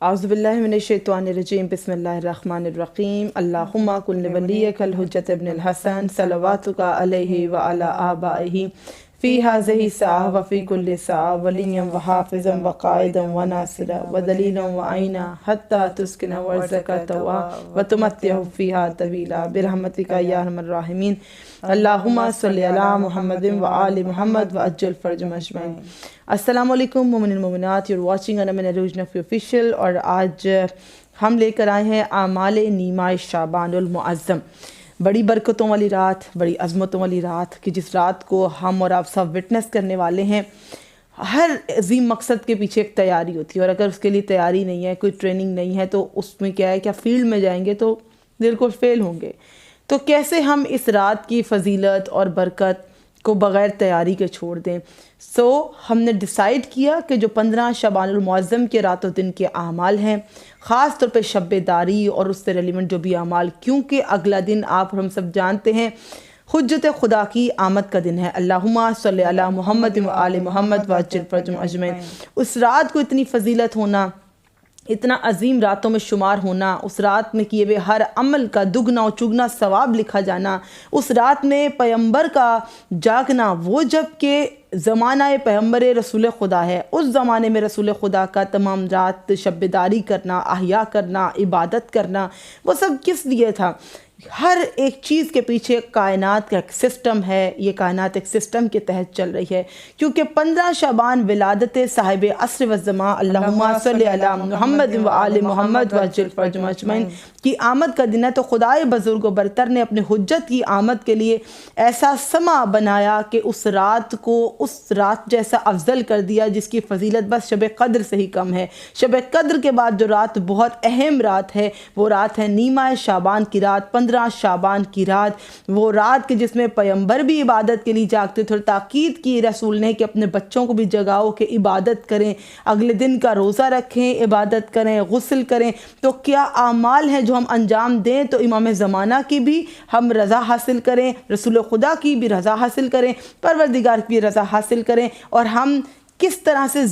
اعوذ باللہ من الشیطان الرجیم بسم اللہ الرحمن الرحیم اللہم کن ولیک الحجۃ ابن الحسن صلواتک علیہ وعلی آبائہ فی ہذہ الساعہ وفی کل ساعہ ولیا وحافظا وقائدا وناصرا ودلیلا وعینا حتی تسکن ورزق توا وتمتع فیہا طویلا برحمتک یا ارحم الراحمین اللہم صلی علی محمد وآل محمد وعجل فرجہم اجمعین۔ السلام علیکم مومن المومنات، یور واچنگ انمن عروج نفی آفیشیل، اور آج ہم لے کر آئے ہیں اعمال نیمہ شعبان المعظم، بڑی برکتوں والی رات، بڑی عظمتوں والی رات، کہ جس رات کو ہم اور آپ سب وٹنس کرنے والے ہیں۔ ہر عظیم مقصد کے پیچھے ایک تیاری ہوتی ہے، اور اگر اس کے لیے تیاری نہیں ہے، کوئی ٹریننگ نہیں ہے، تو اس میں کیا ہے کہ آپ فیلڈ میں جائیں گے تو بالکل فیل ہوں گے۔ تو کیسے ہم اس رات کی فضیلت اور برکت کو بغیر تیاری کے چھوڑ دیں؟ ہم نے ڈیسائیڈ کیا کہ جو 15 شعبان المعظم کے رات و دن کے اعمال ہیں، خاص طور پہ شب داری اور اس سے ریلیونٹ جو بھی اعمال، کیونکہ اگلا دن آپ ہم سب جانتے ہیں حجت خدا کی آمد کا دن ہے۔ اللہم صلی علی محمد وآل محمد وعجل فرجہم اجمعین۔ اس رات کو اتنی فضیلت ہونا، اتنا عظیم راتوں میں شمار ہونا، اس رات میں کیے ہوئے ہر عمل کا دگنا و چگنا ثواب لکھا جانا، اس رات میں پیغمبر کا جاگنا، وہ جب کہ زمانہ پیغمبر رسول خدا ہے، اس زمانے میں رسول خدا کا تمام رات شب داری کرنا، احیاء کرنا، عبادت کرنا، وہ سب کس لیے تھا؟ ہر ایک چیز کے پیچھے کائنات کا ایک سسٹم ہے، یہ کائنات ایک سسٹم کے تحت چل رہی ہے، کیونکہ 15 شعبان ولادت صاحب عصر والزمان اللہم صلی علی محمد وآل محمد وعجل فرجہم اجمعین کی آمد کا دن ہے۔ تو خدائے بزرگ و برتر نے اپنے حجت کی آمد کے لیے ایسا سما بنایا کہ اس رات کو اس رات جیسا افضل کر دیا، جس کی فضیلت بس شب قدر سے ہی کم ہے۔ شب قدر کے بعد جو رات بہت اہم رات ہے، وہ رات ہے نیمہ شعبان کی رات، 15 شعبان کی رات، وہ رات کہ جس میں پیغمبر بھی عبادت کے لیے جاگتے تھے، اور تاکید کی رسول نے کہ اپنے بچوں کو بھی جگاؤ کہ عبادت کریں، اگلے دن کا روزہ رکھیں، عبادت کریں، غسل کریں۔ تو کیا اعمال ہیں جو ہم انجام دیں تو امام زمانہ کی بھی ہم رضا حاصل کریں، رسول خدا کی بھی رضا حاصل کریں، پروردگار کی بھی رضا حاصل کریں، اور ہم کس طرح سے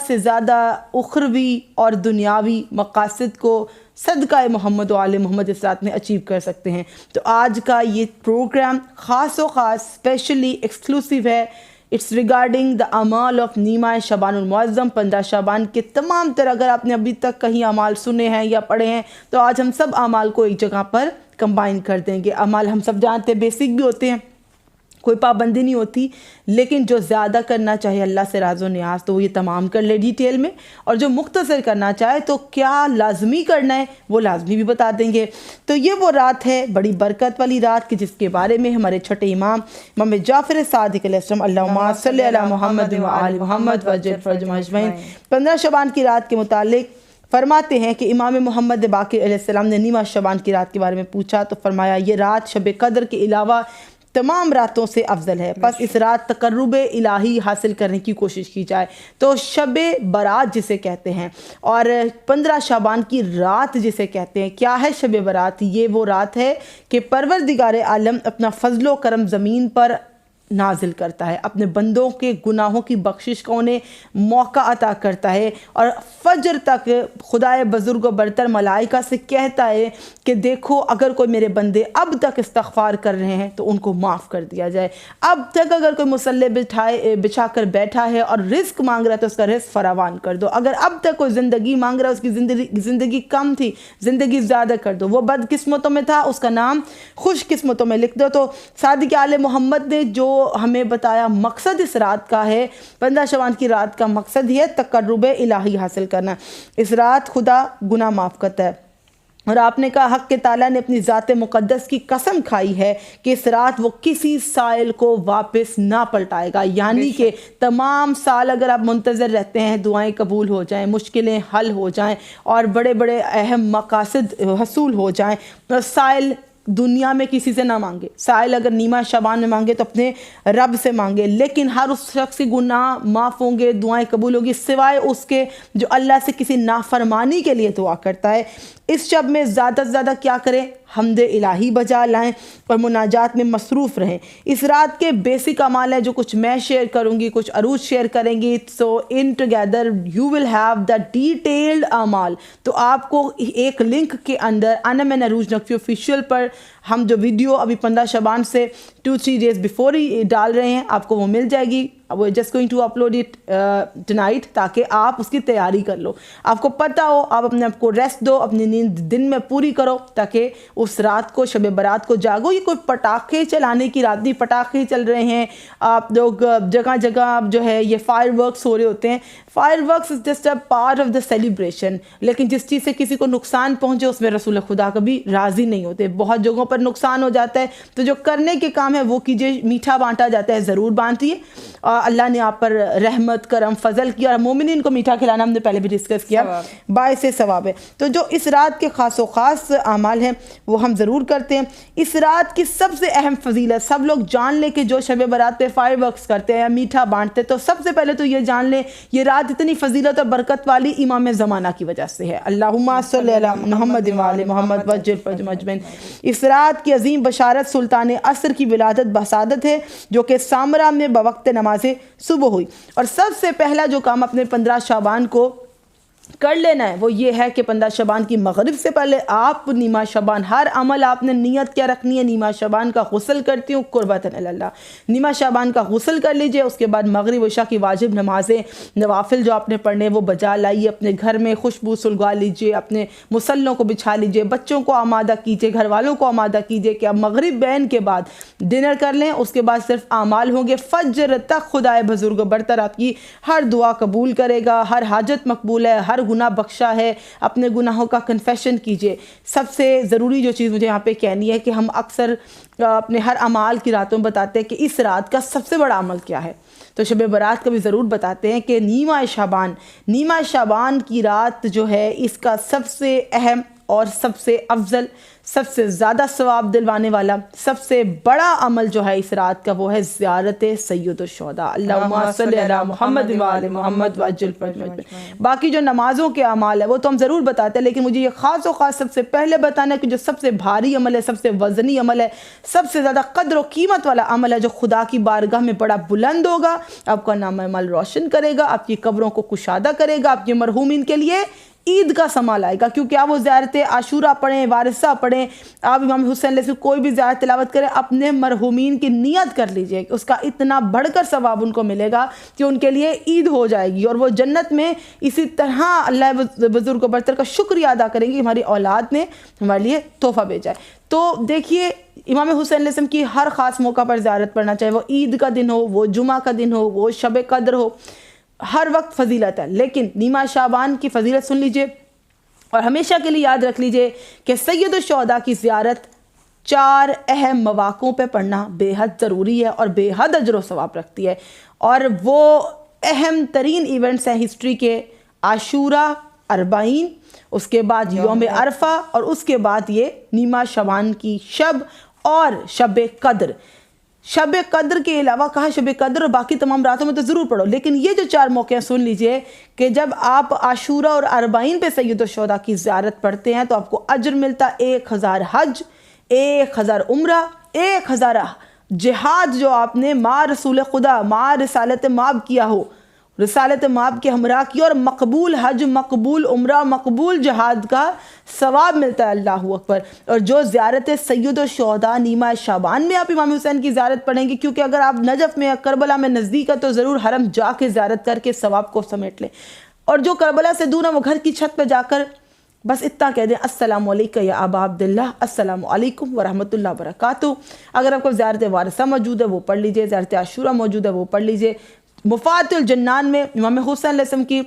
زیادہ اخروی اور دنیاوی مقاصد کو صدقہ محمد و آل محمد اس رات میں اچیو کر سکتے ہیں۔ تو آج کا یہ پروگرام خاص اسپیشلی ایکسکلوسیو ہے۔ اٹس ریگارڈنگ دا اعمال آف نیمہ شعبان المعظم، 15 شعبان کے تمام تر، اگر آپ نے ابھی تک کہیں اعمال سنے ہیں یا پڑھے ہیں، تو آج ہم سب اعمال کو ایک جگہ پر کمبائن کر دیں گے۔ اعمال ہم سب جانتے ہیں بیسک بھی ہوتے ہیں، کوئی پابندی نہیں ہوتی، لیکن جو زیادہ کرنا چاہے اللہ سے راز و نیاز تو وہ یہ تمام کر لے ڈیٹیل میں، اور جو مختصر کرنا چاہے تو کیا لازمی کرنا ہے وہ لازمی بھی بتا دیں گے۔ تو یہ وہ رات ہے، بڑی برکت والی رات، کہ جس کے بارے میں ہمارے چھٹے امام جعفر صادق علیہ السلام اللہم صلی علی محمد وآل محمد وعجل فرجہم اجمعین 15 شعبان کی رات کے متعلق فرماتے ہیں کہ امام محمد باقر علیہ السلام نے نیمہ شعبان کی رات کے بارے میں پوچھا تو فرمایا یہ رات شب قدر کے علاوہ تمام راتوں سے افضل ہے، پس اس رات تقرب الہی حاصل کرنے کی کوشش کی جائے۔ تو شب برات جسے کہتے ہیں، اور 15 شعبان کی رات جسے کہتے ہیں، کیا ہے شب برات؟ یہ وہ رات ہے کہ پروردگار عالم اپنا فضل و کرم زمین پر نازل کرتا ہے، اپنے بندوں کے گناہوں کی بخشش کا انہیں موقع عطا کرتا ہے، اور فجر تک خدائے بزرگ و برتر ملائکہ سے کہتا ہے کہ دیکھو اگر کوئی میرے بندے اب تک استغفار کر رہے ہیں تو ان کو معاف کر دیا جائے، اب تک اگر کوئی مصلی بچھا کر بیٹھا ہے اور رزق مانگ رہا ہے تو اس کا رزق فراوان کر دو، اگر اب تک کوئی زندگی مانگ رہا ہے، اس کی زندگی کم تھی، زندگی زیادہ کر دو، وہ بد قسمتوں میں تھا، اس کا نام خوش قسمتوں میں لکھ دو۔ تو صادق آل محمد نے جو ہمیں بتایا مقصد اس رات کا ہے، 15 شعبان کی رات کا مقصد ہی ہے تقرب الہی حاصل کرنا۔ اس رات خدا گناہ معاف کرتا ہے، اور آپ نے کہا حق تعالیٰ نے اپنی ذات مقدس کی قسم کھائی ہے کہ اس رات وہ کسی سائل کو واپس نہ پلٹائے گا، یعنی کہ تمام سال اگر آپ منتظر رہتے ہیں دعائیں قبول ہو جائیں، مشکلیں حل ہو جائیں، اور بڑے بڑے اہم مقاصد حصول ہو جائیں، سائل دنیا میں کسی سے نہ مانگے. سائل اگر نیمہ شعبان میں مانگے تو اپنے رب سے مانگے, لیکن ہر اس شخص کے گناہ معاف ہوں گے, دعائیں قبول ہوگی, سوائے اس کے جو اللہ سے کسی نافرمانی کے لیے دعا کرتا ہے. اس شب میں زیادہ سے زیادہ کیا کریں؟ حمد الہی بجا لائیں اور مناجات میں مصروف رہیں. اس رات کے بیسک اعمال ہیں جو کچھ میں شیئر کروں گی, کچھ عروج شیئر کریں گی. So in together you will have the detailed اعمال. تو آپ کو ایک لنک کے اندر انا من عروج نقفی آفیشیل پر ہم جو ویڈیو ابھی 15 شعبان سے 2-3 days بیفور ہی ڈال رہے ہیں, آپ کو وہ مل جائے گی. وہ just going to upload it tonight, تاکہ آپ اس کی تیاری کر لو. آپ کو پتہ ہو, آپ اپنے آپ کو ریسٹ دو, اپنی نیند دن میں پوری کرو, تاکہ اس رات کو شب برات کو جاگو. یہ کوئی پٹاخے چلانے کی رات نہیں, پٹاخے چل رہے ہیں, آپ لوگ جگہ جگہ جو ہے یہ فائر ورکس ہو رہے ہوتے ہیں. Fireworks is just a part of the celebration, لیکن جس چیز سے کسی کو نقصان پہنچے اس میں رسول خدا کبھی راضی نہیں ہوتے. بہت جگہوں پر نقصان ہو جاتا ہے, تو جو کرنے کے کام ہے وہ کیجیے. میٹھا بانٹا جاتا ہے, ضرور بانٹیے. اللہ نے آپ پر رحمت کرم فضل کیا, اور مومنین کو میٹھا کھلانا ہم نے پہلے بھی ڈسکس کیا, باعث ثواب ہے. تو جو اس رات کے خاص و خاص اعمال ہیں وہ ہم ضرور کرتے ہیں. اس رات کی سب سے اہم فضیلت, سب لوگ جان لیں کہ جو شب برات پہ فائر ورکس کرتے ہیں یا میٹھا بانٹتے ہیں, تو سب سے پہلے تو یہ جان لیں یہ رات اتنی فضیلت اور برکت والی امام زمانہ کی وجہ سے ہے. اللہم صلی علی محمد و آل محمد وجل فرجہم اجمعین. اس رات کی عظیم بشارت سلطان عصر کی ولادت بسعادت ہے, جو کہ سامرا میں بوقت نماز صبح ہوئی. اور سب سے پہلا جو کام اپنے 15 شعبان کو کر لینا ہے وہ یہ ہے کہ 15 شعبان کی مغرب سے پہلے آپ نیمہ شعبان, ہر عمل آپ نے نیت کیا رکھنی ہے. نیمہ شعبان کا غسل کرتی ہوں قربتاً اللہ, نیمہ شعبان کا غسل کر لیجئے. اس کے بعد مغرب عشاء کی واجب نمازیں نوافل جو آپ نے پڑھنے وہ بجا لائیے. اپنے گھر میں خوشبو سلگا لیجئے, اپنے مصلوں کو بچھا لیجئے, بچوں کو آمادہ کیجئے, گھر والوں کو آمادہ کیجئے کہ اب مغرب بین کے بعد ڈنر کر لیں. اس کے بعد صرف اعمال ہوں گے. فجر تک خدائے بزرگ و برتر آپ کی ہر دعا قبول کرے گا, ہر حاجت مقبول ہے, ہر گناہ بخشا ہے. اپنے گناہوں کا کنفیشن کیجئے. سب سے ضروری جو چیز مجھے یہاں پہ کہنی ہے کہ ہم اکثر اپنے ہر اعمال کی راتوں میں بتاتے ہیں کہ اس رات کا سب سے بڑا عمل کیا ہے, تو شب برات کا بھی ضرور بتاتے ہیں کہ نیمہ شعبان کی رات جو ہے اس کا سب سے اہم اور سب سے افضل, سب سے زیادہ ثواب دلوانے والا, سب سے بڑا عمل جو ہے اس رات کا وہ ہے زیارت سید الشہداء. اللہم صلی علی محمد و آل محمد وعجل فرجہم. باقی جو نمازوں کے اعمال ہے وہ تو ہم ضرور بتاتے ہیں, لیکن مجھے یہ خاص و خاص سب سے پہلے بتانا ہے کہ جو سب سے بھاری عمل ہے, سب سے وزنی عمل ہے, سب سے زیادہ قدر و قیمت والا عمل ہے, جو خدا کی بارگاہ میں بڑا بلند ہوگا, آپ کا نام عمل روشن کرے گا, آپ کی قبروں کو کشادہ کرے گا, آپ کے مرحومین کے لیے عید کا سما لائے گا. کیونکہ آپ وہ زیارت عاشورہ پڑھیں, وارثہ پڑھیں, آپ امام حسین علیہ السلام کوئی بھی زیارت تلاوت کریں, اپنے مرحومین کی نیت کر لیجئے کہ اس کا اتنا بڑھ کر ثواب ان کو ملے گا کہ ان کے لیے عید ہو جائے گی, اور وہ جنت میں اسی طرح اللہ بزرگ و برتر کا شکریہ ادا کریں گے کہ ہماری اولاد نے ہمارے لیے تحفہ بھیجا ہے. تو دیکھیے امام حسین علیہ السلام کی ہر خاص موقع پر زیارت پڑھنا چاہیے, وہ عید کا دن ہو, وہ جمعہ کا دن ہو, وہ شب قدر ہو, ہر وقت فضیلت ہے. لیکن نیمہ شعبان کی فضیلت سن لیجئے اور ہمیشہ کے لیے یاد رکھ لیجئے کہ سید الشہداء کی زیارت 4 اہم مواقعوں پہ پڑھنا بے حد ضروری ہے اور بے حد اجر و ثواب رکھتی ہے. اور وہ اہم ترین ایونٹس ہیں ہسٹری کے, عاشورہ, 40, اس کے بعد یوم عرفہ, اور اس کے بعد یہ نیمہ شعبان کی شب اور شب قدر. شب قدر کے علاوہ کہا شب قدر اور باقی تمام راتوں میں تو ضرور پڑھو, لیکن یہ جو 4 موقع سن لیجئے کہ جب آپ عاشورہ اور 40 پہ سید الشہداء کی زیارت پڑھتے ہیں تو آپ کو اجر ملتا 1000 حج, 1000 عمرہ, 1000 جہاد جو آپ نے مع رسول خدا, مع رسالت مآب کیا ہو, رسالت مآب کے ہمراہ کی, اور مقبول حج, مقبول عمرہ, مقبول جہاد کا ثواب ملتا ہے. اللہ اکبر. اور جو زیارت سید الشہداء نیمہ شعبان میں آپ امام حسین کی زیارت پڑھیں گے, کیونکہ اگر آپ نجف میں کربلا میں نزدیک ہے تو ضرور حرم جا کے زیارت کر کے ثواب کو سمیٹ لیں. اور جو کربلا سے دور ہے وہ گھر کی چھت پہ جا کر بس اتنا کہہ دیں السلام علیکم یا ابا عبداللہ, السلام علیکم ورحمۃ اللہ وبرکاتہ. اگر آپ کو زیارت وارثہ موجود ہے وہ پڑھ لیجئے, زیارت عاشورہ موجود ہے وہ پڑھ لیجئے. مفاتح الجنان میں امام حسین علیہ السلام کی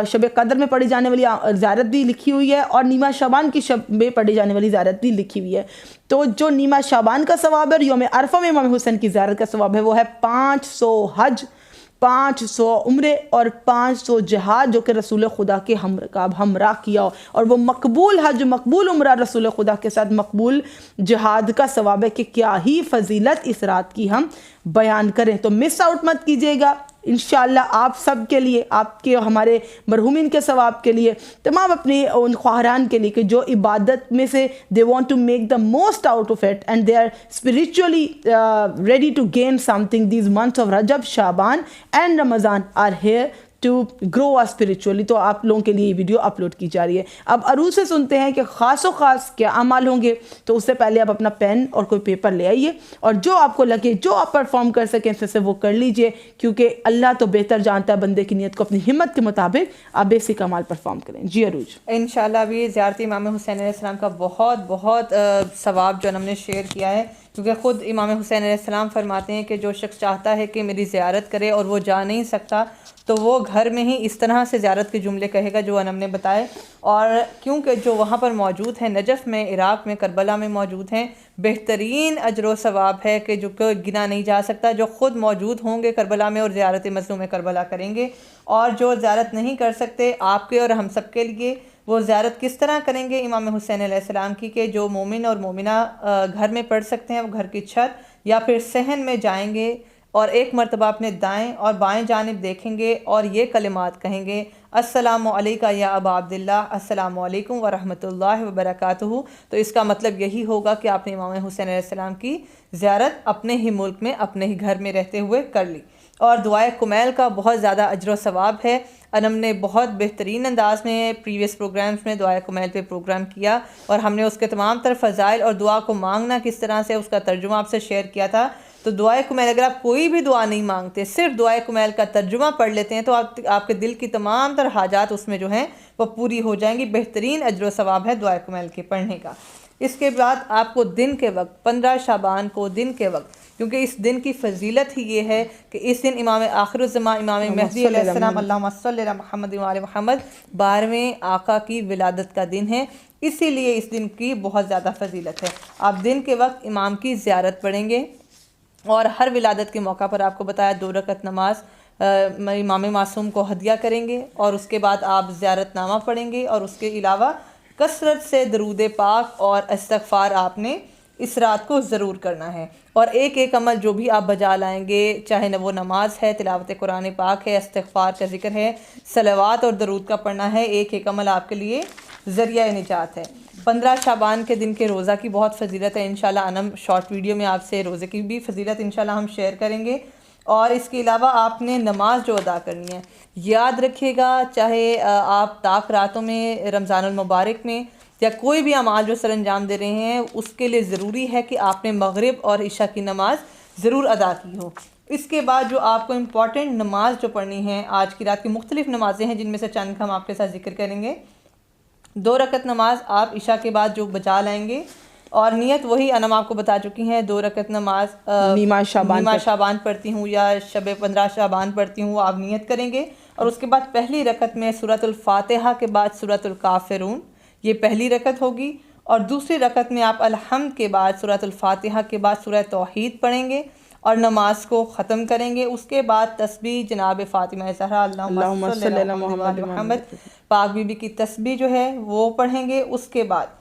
شب قدر میں پڑھی جانے والی زیارت بھی لکھی ہوئی ہے, اور نیمہ شعبان کی شب میں پڑھی جانے والی زیارت بھی لکھی ہوئی ہے. تو جو نیمہ شعبان کا ثواب ہے اور یوم عرفہ میں امام حسین کی زیارت کا ثواب ہے وہ ہے 500 حج, 500 عمرے اور 500 جہاد جو کہ رسول خدا کے ہمراہ کیا ہو، اور وہ مقبول حج، مقبول عمرہ رسول خدا کے ساتھ مقبول جہاد کا ثواب ہے کہ کیا ہی فضیلت اس رات کی ہم بیان کریں۔ تو مس آؤٹ مت کیجیے گا، انشاءاللہ آپ سب کے لیے، آپ کے ہمارے مرحومین کے ثواب کے لیے، تمام اپنے ان خواہران کے لیے کہ جو عبادت میں سے they want to make the most out of it and they are spiritually ready to gain something. These months of Rajab, Shaban and Ramadan are here to grow us spiritually. تو آپ لوگوں کے لیے یہ ویڈیو اپلوڈ کی جا رہی ہے۔ اب عروج سے سنتے ہیں کہ خاص و خاص کیا اعمال ہوں گے، تو اس سے پہلے آپ اپنا پین اور کوئی پیپر لے آئیے، اور جو آپ کو لگے، جو آپ پرفارم کر سکیں اس سے وہ کر لیجئے، کیونکہ اللہ تو بہتر جانتا ہے بندے کی نیت کو۔ اپنی ہمت کے مطابق آپ بیسک اعمال پرفارم کریں۔ جی عروج، انشاءاللہ بھی زیارت امام حسین علیہ السلام کا بہت بہت ثواب جو ہم نے شیئر کیا ہے، کیونکہ خود امام حسین علیہ السلام فرماتے ہیں کہ جو شخص چاہتا ہے کہ میری زیارت کرے اور وہ جا نہیں سکتا، تو وہ گھر میں ہی اس طرح سے زیارت کے جملے کہے گا جو ہم نے بتائے۔ اور کیونکہ جو وہاں پر موجود ہیں، نجف میں، عراق میں، کربلا میں موجود ہیں، بہترین اجر و ثواب ہے کہ جو کہ گنا نہیں جا سکتا۔ جو خود موجود ہوں گے کربلا میں اور زیارت مظلوم کربلا کریں گے، اور جو زیارت نہیں کر سکتے آپ کے اور ہم سب کے لیے، وہ زیارت کس طرح کریں گے امام حسین علیہ السلام کی، کہ جو مومن اور مومنہ گھر میں پڑھ سکتے ہیں، وہ گھر کی چھت یا پھر صحن میں جائیں گے اور ایک مرتبہ اپنے دائیں اور بائیں جانب دیکھیں گے اور یہ کلمات کہیں گے، السلام علیکہ یا ابا عبداللہ، السلام علیکم ورحمۃ اللہ وبرکاتہ۔ تو اس کا مطلب یہی ہوگا کہ آپ نے امام حسین علیہ السلام کی زیارت اپنے ہی ملک میں، اپنے ہی گھر میں رہتے ہوئے کر لی۔ اور دعائے کمیل کا بہت زیادہ اجر و ثواب ہے۔ ہم نے بہت بہترین انداز میں پریویس پروگرامز میں دعائے کمیل پہ پروگرام کیا، اور ہم نے اس کے تمام تر فضائل اور دعا کو مانگنا کس طرح سے، اس کا ترجمہ آپ سے شیئر کیا تھا۔ تو دعائے کمیل، اگر آپ کوئی بھی دعا نہیں مانگتے، صرف دعائے کمیل کا ترجمہ پڑھ لیتے ہیں، تو آپ کے دل کی تمام تر حاجات اس میں جو ہیں وہ پوری ہو جائیں گی۔ بہترین اجر و ثواب ہے دعائے کمیل کے پڑھنے کا۔ اس کے بعد آپ کو دن کے وقت، 15 شعبان کو دن کے وقت، کیونکہ اس دن کی فضیلت ہی یہ ہے کہ اس دن امام آخر الزمان امام مہدی علیہ السلام، اللہم صلی علی محمد وعلی محمد، 12ویں آقا کی ولادت کا دن ہے، اسی لیے اس دن کی بہت زیادہ فضیلت ہے۔ آپ دن کے وقت امام کی زیارت پڑھیں گے، اور ہر ولادت کے موقع پر آپ کو بتایا 2 رکعت نماز امام معصوم کو ہدیہ کریں گے، اور اس کے بعد آپ زیارت نامہ پڑھیں گے، اور اس کے علاوہ کثرت سے درود پاک اور استغفار آپ نے اس رات کو ضرور کرنا ہے۔ اور ایک ایک عمل جو بھی آپ بجا لائیں گے، چاہے وہ نماز ہے، تلاوت قرآن پاک ہے، استغفار کا ذکر ہے، صلوات اور درود کا پڑھنا ہے، ایک ایک عمل آپ کے لیے ذریعہ نجات ہے۔ 15 شعبان کے دن کے روزہ کی بہت فضیلت ہے، انشاءاللہ انم شارٹ ویڈیو میں آپ سے روزے کی بھی فضیلت انشاءاللہ ہم شیئر کریں گے۔ اور اس کے علاوہ آپ نے نماز جو ادا کرنی ہے، یاد رکھیے گا، چاہے آپ طاق راتوں میں رمضان المبارک میں یا کوئی بھی اعمال جو سر انجام دے رہے ہیں، اس کے لیے ضروری ہے کہ آپ نے مغرب اور عشاء کی نماز ضرور ادا کی ہو۔ اس کے بعد جو آپ کو امپورٹنٹ نماز جو پڑھنی ہے، آج کی رات کی مختلف نمازیں ہیں جن میں سے چند ہم آپ کے ساتھ ذکر کریں گے۔ 2 رکعت نماز آپ عشاء کے بعد جو بجا لائیں گے، اور نیت وہی انم آپ کو بتا چکی ہیں، 2 رکعت نماز نیمہ شعبان پڑھتی ہوں یا شب 15 شعبان پڑھتی ہوں، آپ نیت کریں گے، اور اس کے بعد پہلی رکعت میں سورۃ الفاتحہ کے بعد سورۃ الکافرون، یہ پہلی رکعت ہوگی، اور دوسری رکعت میں آپ الحمد کے بعد سورۃ الفاتحہ کے بعد سورہ توحید پڑھیں گے اور نماز کو ختم کریں گے۔ اس کے بعد تسبیح جناب فاطمہ زہرا اللہم صلی علی محمد پاک بی بی کی تسبیح جو ہے وہ پڑھیں گے۔ اس کے بعد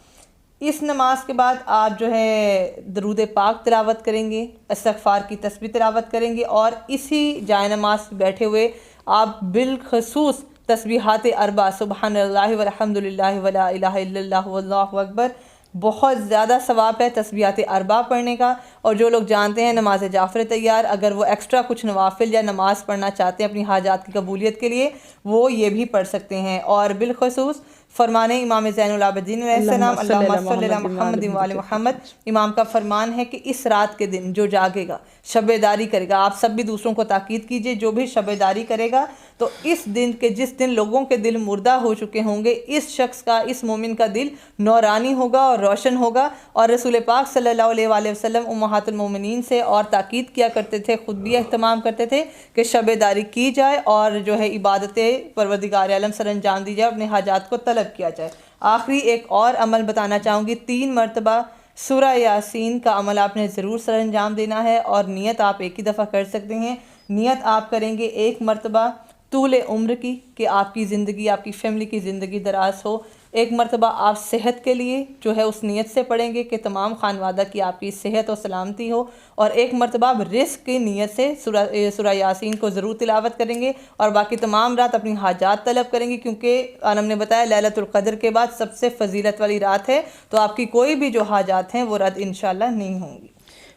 اس نماز کے بعد آپ جو ہے درود پاک تلاوت کریں گے، استغفار کی تسبیح تلاوت کریں گے، اور اسی جائے نماز بیٹھے ہوئے آپ بالخصوص تسبیحات 4 سبحان اللہ والحمد للہ ولا الہ الا اللہ واللہ اکبر، بہت زیادہ ثواب ہے تسبیحات 4 پڑھنے کا۔ اور جو لوگ جانتے ہیں نماز جعفر تیار، اگر وہ ایکسٹرا کچھ نوافل یا نماز پڑھنا چاہتے ہیں اپنی حاجات کی قبولیت کے لیے، وہ یہ بھی پڑھ سکتے ہیں۔ اور بالخصوص فرمان امام زین العابدین علیہ السلام، اللہم صلی علی محمد وعلی محمد، امام کا فرمان ہے کہ اس رات کے دن جو جاگے گا، شب داری کرے گا، آپ سب بھی دوسروں کو تاکید کیجئے، جو بھی شب داری کرے گا، تو اس دن کے جس دن لوگوں کے دل مردہ ہو چکے ہوں گے، اس شخص کا، اس مومن کا دل نورانی ہوگا اور روشن ہوگا۔ اور رسول پاک صلی اللہ علیہ وآلہ وسلم امہات المومنین سے اور تاکید کیا کرتے تھے، خود بھی اہتمام کرتے تھے کہ شب داری کی جائے اور جو ہے عبادت پروردگار عالم سر انجام دی جائے، اپنے حاجات کو طلب کیا جائے۔ آخری ایک اور عمل بتانا چاہوں گی، 3 مرتبہ سورہ یاسین کا عمل آپ نے ضرور سر انجام دینا ہے، اور نیت آپ ایک ہی دفعہ کر سکتے ہیں۔ نیت آپ کریں گے ایک مرتبہ طول عمر کی کہ آپ کی زندگی، آپ کی فیملی کی زندگی دراز ہو، ایک مرتبہ آپ صحت کے لیے جو ہے اس نیت سے پڑھیں گے کہ تمام خانوادہ کی آپ کی صحت و سلامتی ہو، اور ایک مرتبہ آپ رزق کی نیت سے سورہ یاسین کو ضرور تلاوت کریں گے، اور باقی تمام رات اپنی حاجات طلب کریں گے، کیونکہ عالم نے بتایا لیلۃ القدر کے بعد سب سے فضیلت والی رات ہے، تو آپ کی کوئی بھی جو حاجات ہیں وہ رد انشاءاللہ نہیں ہوں گی۔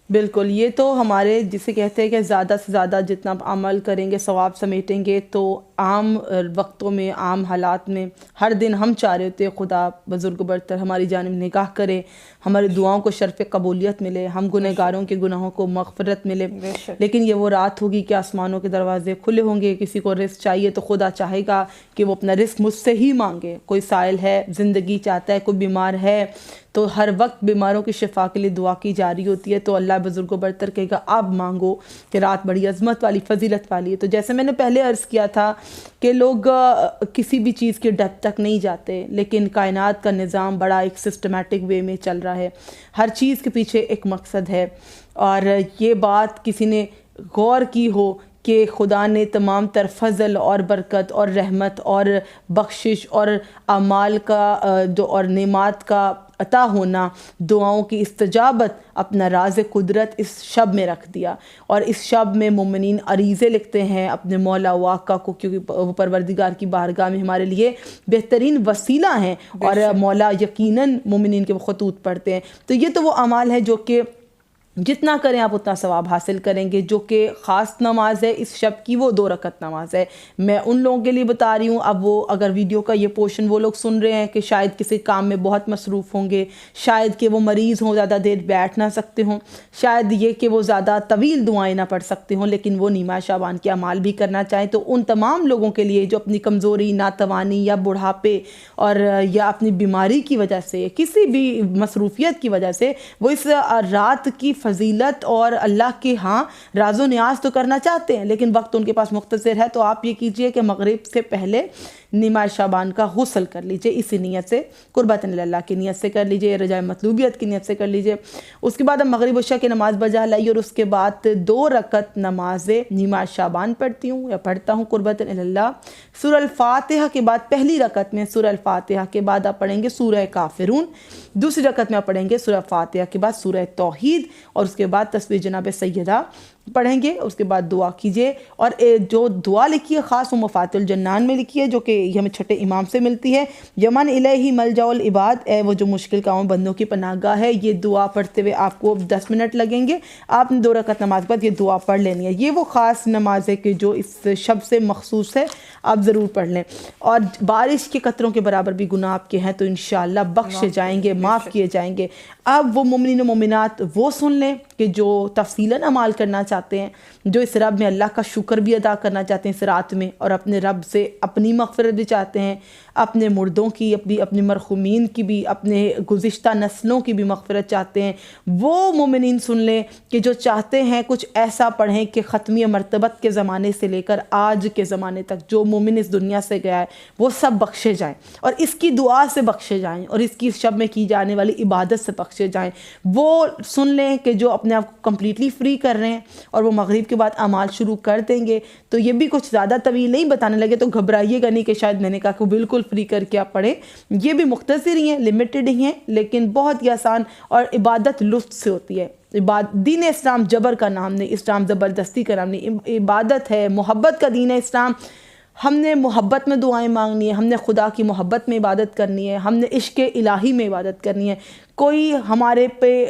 بالکل، یہ تو ہمارے جسے کہتے ہیں کہ زیادہ سے زیادہ جتنا عمل کریں گے، ثواب سمیٹیں گے، تو عام وقتوں میں، عام حالات میں ہر دن ہم چاہ رہے ہوتے ہیں خدا بزرگ برتر ہماری جانب نگاہ کرے، ہماری دعاؤں کو شرف قبولیت ملے، ہم گنہگاروں کے گناہوں کو مغفرت ملے، لیکن یہ وہ رات ہوگی کہ آسمانوں کے دروازے کھلے ہوں گے، کسی کو رزق چاہیے تو خدا چاہے گا کہ وہ اپنا رزق مجھ سے ہی مانگے، کوئی سائل ہے، زندگی چاہتا ہے، کوئی بیمار ہے تو ہر وقت بیماروں کی شفا کے لیے دعا کی جاری ہوتی ہے، تو اللہ بزرگ و برتر کہے گا اب مانگو، کہ رات بڑی عظمت والی، فضیلت والی ہے۔ تو جیسے میں نے پہلے عرض کیا تھا کہ لوگ کسی بھی چیز کی ڈیپتھ تک نہیں جاتے، لیکن کائنات کا نظام بڑا ایک سسٹمیٹک وے میں چل رہا ہے، ہر چیز کے پیچھے ایک مقصد ہے، اور یہ بات کسی نے غور کی ہو کہ خدا نے تمام تر فضل اور برکت اور رحمت اور بخشش اور اعمال کا جو اور نعمات کا عطا ہونا، دعاؤں کی استجابت، اپنا راز قدرت اس شب میں رکھ دیا، اور اس شب میں مومنین عریضے لکھتے ہیں اپنے مولا و آقا کو، کیونکہ وہ پروردگار کی بارگاہ میں ہمارے لیے بہترین وسیلہ ہیں، اور مولا یقیناً مومنین کے وہ خطوط پڑھتے ہیں۔ تو یہ تو وہ اعمال ہے جو کہ جتنا کریں آپ اتنا ثواب حاصل کریں گے، جو کہ خاص نماز ہے اس شب کی، وہ 2 رکعت نماز ہے۔ میں ان لوگوں کے لیے بتا رہی ہوں، اب وہ اگر ویڈیو کا یہ پورشن وہ لوگ سن رہے ہیں کہ شاید کسی کام میں بہت مصروف ہوں گے، شاید کہ وہ مریض ہوں، زیادہ دیر بیٹھ نہ سکتے ہوں، شاید یہ کہ وہ زیادہ طویل دعائیں نہ پڑھ سکتے ہوں، لیکن وہ نیمہ شعبان کے اعمال بھی کرنا چاہیں، تو ان تمام لوگوں کے لیے جو اپنی کمزوری، ناتوانی یا بڑھاپے اور یا اپنی بیماری کی وجہ سے، کسی بھی مصروفیت کی وجہ سے وہ اس رات کی فضیلت اور اللہ کے ہاں راز و نیاز تو کرنا چاہتے ہیں، لیکن وقت ان کے پاس مختصر ہے، تو آپ یہ کیجئے کہ مغرب سے پہلے نیمہ شعبان کا غسل کر لیجئے، اسی نیت سے، قربۃ اللہ کی نیت سے کر لیجئے، رجاء مطلوبیت کی نیت سے کر لیجئے۔ اس کے بعد ہم مغرب عشاء کی نماز بجا لائیے، اور اس کے بعد 2 رکعت نماز نیمہ شعبان پڑھتی ہوں یا پڑھتا ہوں قربۃ اللہ۔ سورہ الفاتحہ کے بعد پہلی رکعت میں سورہ الفاتحہ کے بعد آپ پڑھیں گے سورہ کافرون، دوسری رکعت میں آپ پڑھیں گے سورہ فاتحہ کے بعد سورہ توحید، اور اس کے بعد تسبیح جناب سیدہ پڑھیں گے، اس کے بعد دعا کیجئے، اور جو دعا لکھی ہے خاص وہ مفاتح الجنان میں لکھی ہے، جو کہ یہ ہمیں چھٹے امام سے ملتی ہے، یمن الیہ ملجأ العباد، اے وہ جو مشکل کام بندوں کی پناہ گاہ ہے۔ یہ دعا پڑھتے ہوئے آپ کو 10 منٹ لگیں گے، آپ نے 2 رکعت نماز بعد یہ دعا پڑھ لینی ہے۔ یہ وہ خاص نماز ہے کہ جو اس شب سے مخصوص ہے، آپ ضرور پڑھ لیں، اور بارش کے قطروں کے برابر بھی گناہ آپ کے ہیں تو انشاءاللہ بخشے جائیں گے، معاف کیے جائیں گے۔ اب وہ مومنین و مومنات وہ سن لیں کہ جو تفصیلاً اعمال کرنا چاہتے ہیں، جو اس رب میں اللہ کا شکر بھی ادا کرنا چاہتے ہیں اس رات میں، اور اپنے رب سے اپنی مغفرت بھی چاہتے ہیں، اپنے مردوں کی، اپنے مرحومین کی بھی، اپنے گزشتہ نسلوں کی بھی مغفرت چاہتے ہیں، وہ مومنین سن لیں کہ جو چاہتے ہیں کچھ ایسا پڑھیں کہ ختمی مرتبت کے زمانے سے لے کر آج کے زمانے تک جو مومن اس دنیا سے گیا ہے وہ سب بخشے جائیں، اور اس کی دعا سے بخشے جائیں، اور اس کی شب میں کی جانے والی عبادت سے بخشے جائیں۔ وہ سن لیں کہ جو اپنے آپ کو کمپلیٹلی فری کر رہے ہیں اور وہ مغرب کے بعد اعمال شروع کر دیں گے، تو یہ بھی کچھ زیادہ طویل نہیں بتانے لگے تو گھبرائیے گا نہیں کہ شاید میں نے کہا کہ بالکل فری کر کے آپ پڑھیں، یہ بھی مختصر ہی ہیں، لمیٹڈ ہی ہیں، لیکن بہت ہی آسان، اور عبادت لطف سے ہوتی ہے۔ دین اسلام جبر کا نام نہیں، اسلام زبردستی کا نام نہیں، عبادت ہے، محبت کا دین ہے اسلام۔ ہم نے محبت میں دعائیں مانگنی ہے، ہم نے خدا کی محبت میں عبادت کرنی ہے، ہم نے عشق الہی میں عبادت کرنی ہے، کوئی ہمارے پہ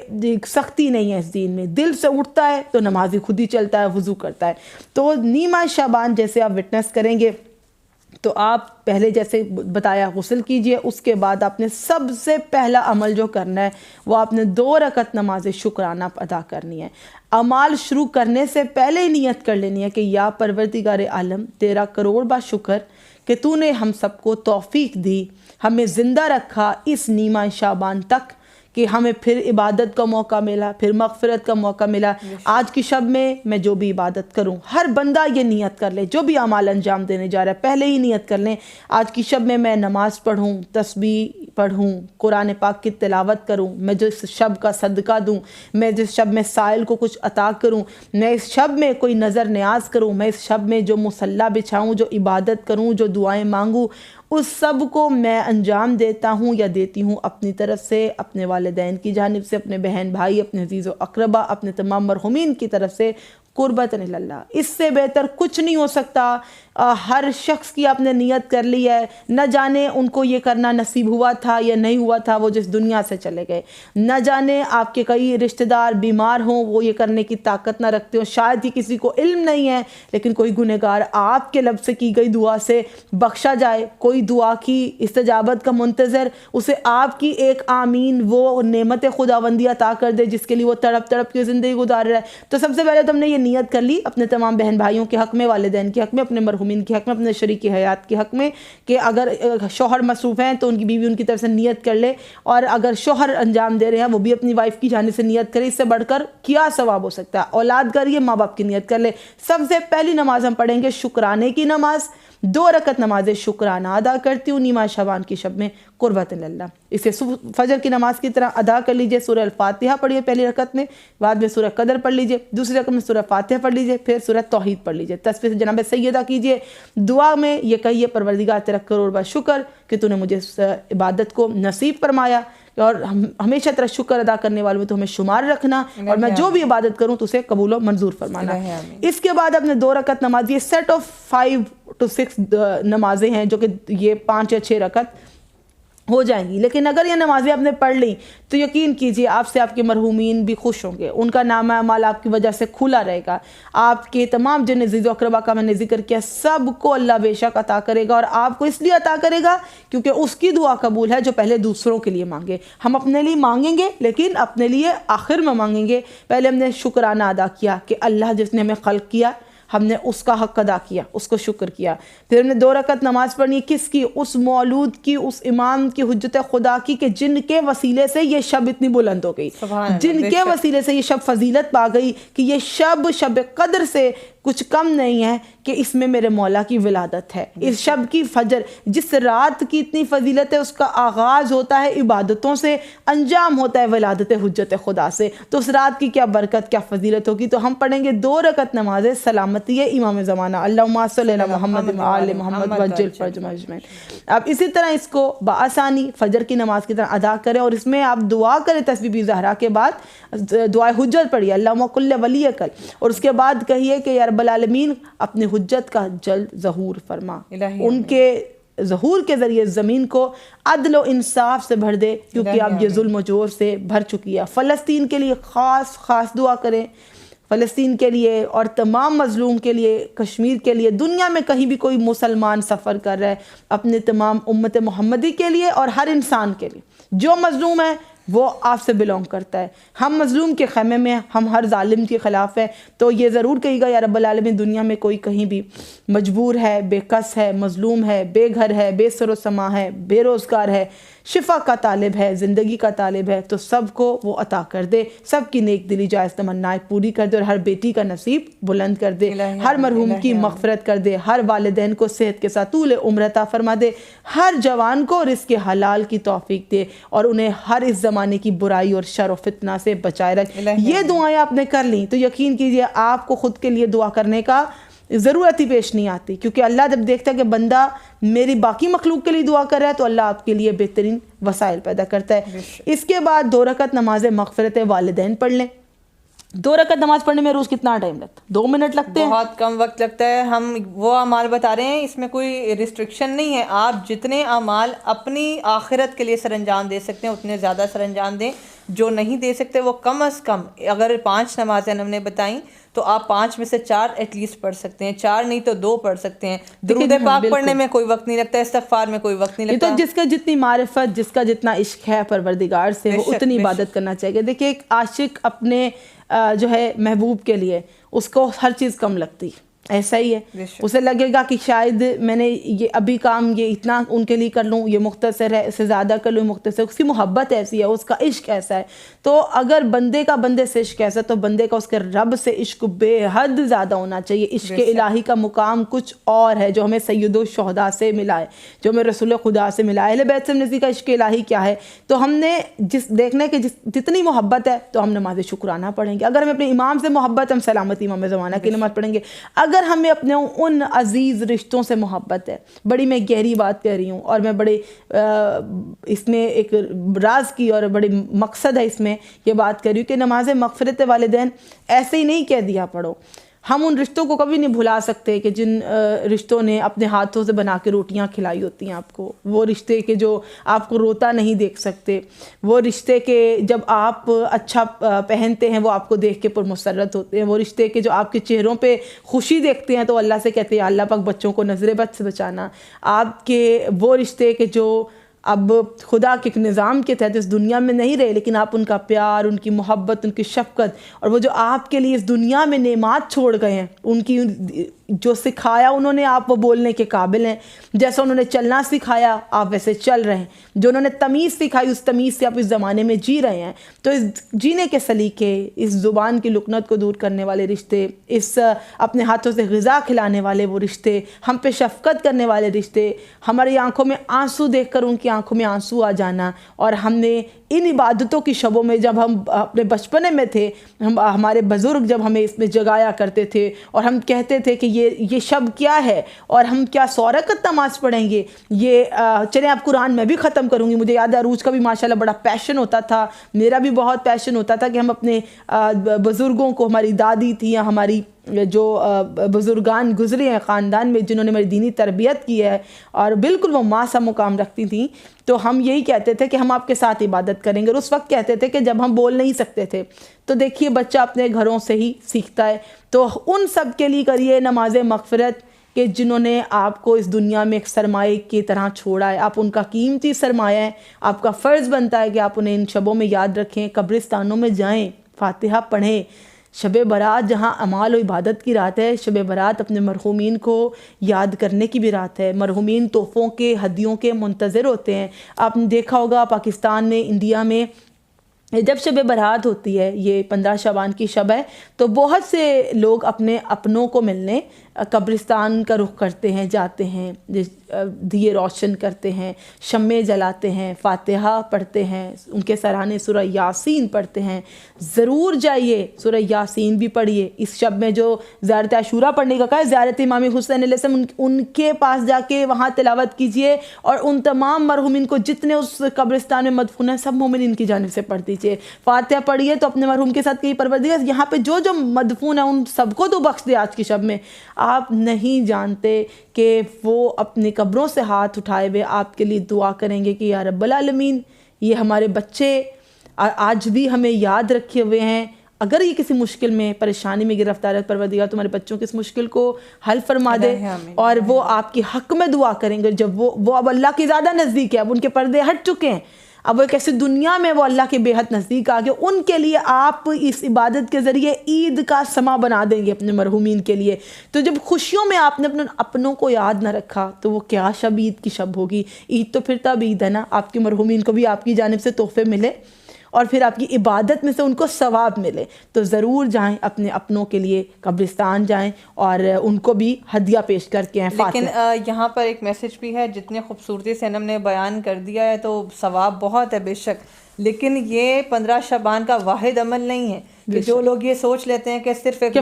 سختی نہیں ہے اس دین میں، دل سے اٹھتا ہے تو نمازی خود ہی چلتا ہے، وضو کرتا ہے۔ تو نیمہ شعبان جیسے آپ وٹنس کریں گے تو آپ پہلے جیسے بتایا غسل کیجئے، اس کے بعد آپ نے سب سے پہلا عمل جو کرنا ہے وہ آپ نے 2 رکعت نماز شکرانہ ادا کرنی ہے۔ اعمال شروع کرنے سے پہلے ہی نیت کر لینی ہے کہ یا پروردگار عالم، تیرا کروڑ با شکر کہ تو نے ہم سب کو توفیق دی، ہمیں زندہ رکھا اس نیمہ شعبان تک، کہ ہمیں پھر عبادت کا موقع ملا، پھر مغفرت کا موقع ملا۔ آج کی شب میں جو بھی عبادت کروں، ہر بندہ یہ نیت کر لے، جو بھی اعمال انجام دینے جا رہا ہے پہلے ہی نیت کر لیں، آج کی شب میں نماز پڑھوں، تسبیح پڑھوں، قرآن پاک کی تلاوت کروں، میں جو اس شب کا صدقہ دوں، میں جس شب میں سائل کو کچھ عطا کروں، میں اس شب میں کوئی نظر نیاز کروں، میں اس شب میں جو مصلی بچھاؤں، جو عبادت کروں، جو دعائیں مانگوں، اس سب کو میں انجام دیتا ہوں یا دیتی ہوں اپنی طرف سے، اپنے والدین کی جانب سے، اپنے بہن بھائی، اپنے عزیز و اقربا، اپنے تمام مرحومین کی طرف سے، قربت اللہ۔ اس سے بہتر کچھ نہیں ہو سکتا۔ ہر شخص کی آپ نے نیت کر لی ہے، نہ جانے ان کو یہ کرنا نصیب ہوا تھا یا نہیں ہوا تھا، وہ جس دنیا سے چلے گئے، نہ جانے آپ کے کئی رشتہ دار بیمار ہوں، وہ یہ کرنے کی طاقت نہ رکھتے ہوں، شاید ہی کسی کو علم نہیں ہے، لیکن کوئی گنہگار آپ کے لب سے کی گئی دعا سے بخشا جائے، کوئی دعا کی استجابت کا منتظر، اسے آپ کی ایک آمین وہ نعمت خداوندی عطا کر دے جس کے لیے وہ تڑپ تڑپ کے زندگی گزار رہا ہے۔ تو سب سے پہلے تو ہم نے یہ نیت کر لی اپنے تمام بہن بھائیوں کے حق میں، والدین کے حق میں، اپنے مرحومین کے حق میں، اپنے شریک حیات کے حق میں، کہ اگر شوہر مصروف ہیں تو ان کی بیوی ان کی طرف سے نیت کر لے، اور اگر شوہر انجام دے رہے ہیں وہ بھی اپنی وائف کی جانب سے نیت کرے۔ اس سے بڑھ کر کیا ثواب ہو سکتا ہے؟ اولاد کریے، ماں باپ کی نیت کر لے۔ سب سے پہلی نماز ہم پڑھیں گے شکرانے کی نماز، 2 رکعت نماز شکرانہ ادا کرتی ہوں نیمہ شعبان کی شب میں، قربت اللہ۔ اسے فجر کی نماز کی طرح ادا کر لیجئے۔ سورہ الفاتحہ پڑھیے پہلی رکعت میں، بعد میں سورہ قدر پڑھ لیجئے، دوسری رکعت میں سورہ فاتحہ پڑھ لیجئے، پھر سورہ توحید پڑھ لیجئے، تسبیح سے جناب سیدہ کیجئے۔ دعا میں یہ کہیے پروردگار تیرا کروڑ بار شکر کہ تو نے مجھے اس عبادت کو نصیب فرمایا، اور ہمیشہ تیرا شکر ادا کرنے والوں میں تو ہمیں شمار رکھنا، اور میں جو بھی عبادت کروں تو اسے قبول و منظور فرمانا۔ اس کے بعد اپنے 2 رکعت نماز، یہ سیٹ آف 5 to 6 نمازیں ہیں جو کہ یہ 5 یا 6 رکعت ہو جائیں گی۔ لیکن اگر یہ نمازیں آپ نے پڑھ لیں تو یقین کیجئے آپ سے آپ کے مرحومین بھی خوش ہوں گے، ان کا نامہ اعمال آپ کی وجہ سے کھلا رہے گا۔ آپ کے تمام جن عزیز و اقربا کا میں نے ذکر کیا سب کو اللہ بے شک عطا کرے گا، اور آپ کو اس لیے عطا کرے گا کیونکہ اس کی دعا قبول ہے جو پہلے دوسروں کے لیے مانگے۔ ہم اپنے لیے مانگیں گے لیکن اپنے لیے آخر میں مانگیں گے۔ پہلے ہم نے شکرانہ ادا کیا کہ اللہ جس نے ہمیں خلق کیا ہم نے اس کا حق ادا کیا، اس کو شکر کیا۔ پھر ہم نے 2 رکعت نماز پڑھنی، کس کی؟ اس مولود کی، اس امام کی، حجت خدا کی، کہ جن کے وسیلے سے یہ شب اتنی بلند ہو گئی، جن کے وسیلے سے یہ شب فضیلت پا گئی، کہ یہ شب قدر سے کچھ کم نہیں ہے کہ اس میں میرے مولا کی ولادت ہے۔ اس شب کی فجر، جس رات کی اتنی فضیلت ہے، اس کا آغاز ہوتا ہے عبادتوں سے، انجام ہوتا ہے ولادت حجت خدا سے، تو اس رات کی کیا برکت، کیا فضیلت ہوگی۔ تو ہم پڑھیں گے 2 رکعت نماز سلامتی امام زمانہ، اللہم صلی علی محمد وآل محمد وجل فرجہم اجمعین۔ اب اسی طرح اس کو بآسانی فجر کی نماز کی طرح ادا کریں، اور اس میں آپ دعا کریں تسبیح زہرا کے بعد دعائے حجت پڑھیے، اللہم کل ولیک، اور اس کے بعد کہیے کہ یا رب العالمین اپنی حجت کا جلد ظہور فرما، ان کے ظہور کے ذریعے زمین کو عدل و انصاف سے بھر دے، کیونکہ اب یہ ظلم و جور سے بھر چکی ہے۔ فلسطین کے لیے خاص دعا کریں، فلسطین کے لیے اور تمام مظلوم کے لیے، کشمیر کے لیے، دنیا میں کہیں بھی کوئی مسلمان سفر کر رہا ہے، اپنے تمام امت محمدی کے لیے اور ہر انسان کے لیے جو مظلوم ہے وہ آپ سے بلونگ کرتا ہے۔ ہم مظلوم کے خیمے میں، ہم ہر ظالم کے خلاف ہیں، تو یہ ضرور کہے گا یا رب العالمین دنیا میں کوئی کہیں بھی مجبور ہے، بے کس ہے، مظلوم ہے، بے گھر ہے، بے سر و سما ہے، بے روزگار ہے، شفا کا طالب ہے، زندگی کا طالب ہے، تو سب کو وہ عطا کر دے، سب کی نیک دلی جائز تمنائیں پوری کر دے، اور ہر بیٹی کا نصیب بلند کر دے، ہر مرحوم کی مغفرت کر دے، ہر والدین کو صحت کے ساتھ طول عمر عطا فرما دے، ہر جوان کو رزق حلال کی توفیق دے، اور انہیں ہر اس زمانے کی برائی اور شر و فتنہ سے بچائے رکھ۔ یہ دعائیں آپ نے کر لیں تو یقین کیجئے آپ کو خود کے لیے دعا کرنے کا ضرورت ہی پیش نہیں آتی، کیونکہ اللہ جب دیکھتا ہے کہ بندہ میری باقی مخلوق کے لیے دعا کر رہا ہے تو اللہ آپ کے لیے بہترین وسائل پیدا کرتا ہے۔ اس کے بعد 2 رکعت نماز مغفرت والدین پڑھ لیں۔ 2 رکعت نماز پڑھنے میں روز کتنا ٹائم لگتا ہے؟ 2 منٹ لگتے ہیں، بہت کم وقت لگتا ہے۔ ہم وہ اعمال بتا رہے ہیں، اس میں کوئی ریسٹرکشن نہیں ہے، آپ جتنے اعمال اپنی آخرت کے لیے سر انجام دے سکتے ہیں اتنے زیادہ سر انجام دیں، جو نہیں دے سکتے وہ کم از کم، اگر 5 نمازیں ہم نے بتائیں تو آپ 5 میں سے 4 ایٹ لیسٹ پڑھ سکتے ہیں، 4 نہیں تو 2 پڑھ سکتے ہیں۔ درود پاک پڑھنے میں کوئی وقت نہیں لگتا، استغفار میں کوئی وقت نہیں لگتا۔ تو جس کا جتنی معرفت، جس کا جتنا عشق ہے پروردگار سے، وہ اتنی عبادت کرنا چاہیے۔ دیکھیے ایک عاشق اپنے جو ہے محبوب کے لیے اس کو ہر چیز کم لگتی، ایسا ہی ہے. اسے لگے گا کہ شاید میں نے یہ ابھی کام یہ اتنا ان کے لیے کر لوں, یہ مختصر ہے, اس سے زیادہ کر لوں, مختصر. اس کی محبت ایسی ہے, اس کا عشق ایسا ہے. تو اگر بندے کا بندے سے عشق ایسا ہے تو بندے کا اس کے رب سے عشق بے حد زیادہ ہونا چاہیے. عشق الہی کا مقام کچھ اور ہے جو ہمیں سید الشہداء سے ملا ہے, جو ہمیں رسول خدا سے ملا ہے. اہل بیت سے نزدیک کا عشق الہی کیا ہے؟ تو ہم نے دیکھنے کہ جتنی محبت ہے تو ہم نماز شکرانہ پڑھیں گے. اگر ہمیں اپنے امام سے محبت, ہم سلامتی امام زمانہ کی نماز پڑھیں گے. اگر ہمیں اپنے ان عزیز رشتوں سے محبت ہے, بڑی میں گہری بات کہہ رہی ہوں, اور میں بڑے اس میں ایک راز کی اور بڑی مقصد ہے اس میں یہ بات کر رہی ہوں کہ نماز مغفرت والدین ایسے ہی نہیں کہہ دیا پڑھو. ہم ان رشتوں کو کبھی نہیں بھلا سکتے کہ جن رشتوں نے اپنے ہاتھوں سے بنا کے روٹیاں کھلائی ہوتی ہیں آپ کو. وہ رشتے کے جو آپ کو روتا نہیں دیکھ سکتے, وہ رشتے کے جب آپ اچھا پہنتے ہیں وہ آپ کو دیکھ کے پرمسرت ہوتے ہیں, وہ رشتے کے جو آپ کے چہروں پہ خوشی دیکھتے ہیں تو اللہ سے کہتے ہیں اللہ پاک بچوں کو نظر بد سے بچانا. آپ کے وہ رشتے کے جو اب خدا کے ایک نظام کے تحت اس دنیا میں نہیں رہے, لیکن آپ ان کا پیار, ان کی محبت, ان کی شفقت, اور وہ جو آپ کے لیے اس دنیا میں نعمات چھوڑ گئے ہیں, ان کی جو سکھایا انہوں نے, آپ وہ بولنے کے قابل ہیں. جیسا انہوں نے چلنا سکھایا آپ ویسے چل رہے ہیں. جو انہوں نے تمیز سکھائی اس تمیز سے آپ اس زمانے میں جی رہے ہیں. تو اس جینے کے سلیقے, اس زبان کی لکنت کو دور کرنے والے رشتے, اس اپنے ہاتھوں سے غذا کھلانے والے وہ رشتے, ہم پہ شفقت کرنے والے رشتے, ہماری آنکھوں میں آنسو دیکھ کر ان کی آنکھوں میں آنسو آ جانا. اور ہم نے ان عبادتوں کی شبوں میں جب ہم اپنے بچپنے میں تھے, ہمارے بزرگ جب ہمیں اس میں جگایا کرتے تھے اور ہم کہتے تھے کہ یہ شب کیا ہے اور ہم کیا 100 رکعت نماز پڑھیں گے, یہ چلیں اب قرآن میں بھی ختم کروں گی. مجھے یاد ہے عروج کا بھی ماشاءاللہ بڑا پیشن ہوتا تھا, میرا بھی بہت پیشن ہوتا تھا کہ ہم اپنے بزرگوں کو, ہماری دادی تھی یا ہماری جو بزرگان گزرے ہیں خاندان میں جنہوں نے میری دینی تربیت کی ہے اور بالکل وہ ماں سا مقام رکھتی تھیں, تو ہم یہی کہتے تھے کہ ہم آپ کے ساتھ عبادت کریں گے. اور اس وقت کہتے تھے کہ جب ہم بول نہیں سکتے تھے. تو دیکھیے بچہ اپنے گھروں سے ہی سیکھتا ہے. تو ان سب کے لیے کریے نماز مغفرت کہ جنہوں نے آپ کو اس دنیا میں ایک سرمایہ کی طرح چھوڑا ہے. آپ ان کا قیمتی سرمایہ ہے. آپ کا فرض بنتا ہے کہ آپ انہیں ان شبوں میں یاد رکھیں, قبرستانوں میں جائیں, فاتحہ پڑھیں. شب برات جہاں اعمال و عبادت کی رات ہے, شب برات اپنے مرحومین کو یاد کرنے کی بھی رات ہے. مرحومین تحفوں کے, ہدیوں کے منتظر ہوتے ہیں. آپ نے دیکھا ہوگا پاکستان میں, انڈیا میں جب شب برات ہوتی ہے, یہ 15 شعبان کی شب ہے, تو بہت سے لوگ اپنے اپنوں کو ملنے قبرستان کا رخ کرتے ہیں, جاتے ہیں, دیے روشن کرتے ہیں, شمع جلاتے ہیں, فاتحہ پڑھتے ہیں, ان کے سرانے سورہ یاسین پڑھتے ہیں. ضرور جائیے, سورہ یاسین بھی پڑھیے. اس شب میں جو زیارت عاشورہ پڑھنے کا کہا ہے, زیارت امام حسین علیہ السلام, ان کے پاس جا کے وہاں تلاوت کیجیے, اور ان تمام مرحومین کو جتنے اس قبرستان میں مدفون ہیں سب مومنین کی جانب سے پڑھ دیجیے. فاتحہ پڑھیے تو اپنے مرحوم کے ساتھ کہیں پروردگار یہاں پہ جو جو مدفون ہیں ان سب کو تو بخش دے آج کی شب میں. آپ نہیں جانتے کہ وہ اپنی قبروں سے ہاتھ اٹھائے ہوئے آپ کے لیے دعا کریں گے کہ یا رب العالمین یہ ہمارے بچے آج بھی ہمیں یاد رکھے ہوئے ہیں, اگر یہ کسی مشکل میں پریشانی میں گرفتار ہے پروردگار تمہارے بچوں کی اس مشکل کو حل فرما دے. اور وہ آپ کی حق میں دعا کریں گے جب وہ اب اللہ کے زیادہ نزدیک ہے, اب ان کے پردے ہٹ چکے ہیں, اب وہ ایک ایسی دنیا میں وہ اللہ کے بے حد نزدیک آ گئے. ان کے لیے آپ اس عبادت کے ذریعے عید کا سما بنا دیں گے اپنے مرحومین کے لیے. تو جب خوشیوں میں آپ نے اپنے اپنوں کو یاد نہ رکھا تو وہ کیا شب عید کی شب ہوگی. عید تو پھر تب عید ہے نا, آپ کے مرحومین کو بھی آپ کی جانب سے تحفے ملے اور پھر آپ کی عبادت میں سے ان کو ثواب ملے. تو ضرور جائیں, اپنے اپنوں کے لیے قبرستان جائیں اور ان کو بھی ہدیہ پیش کر کے آئیں. لیکن یہاں پر ایک میسج بھی ہے, جتنے خوبصورتی سے انم نے بیان کر دیا ہے تو ثواب بہت ہے بے شک, لیکن یہ 15 شعبان کا واحد عمل نہیں ہے کہ جو لوگ یہ سوچ لیتے ہیں کہ صرف ایک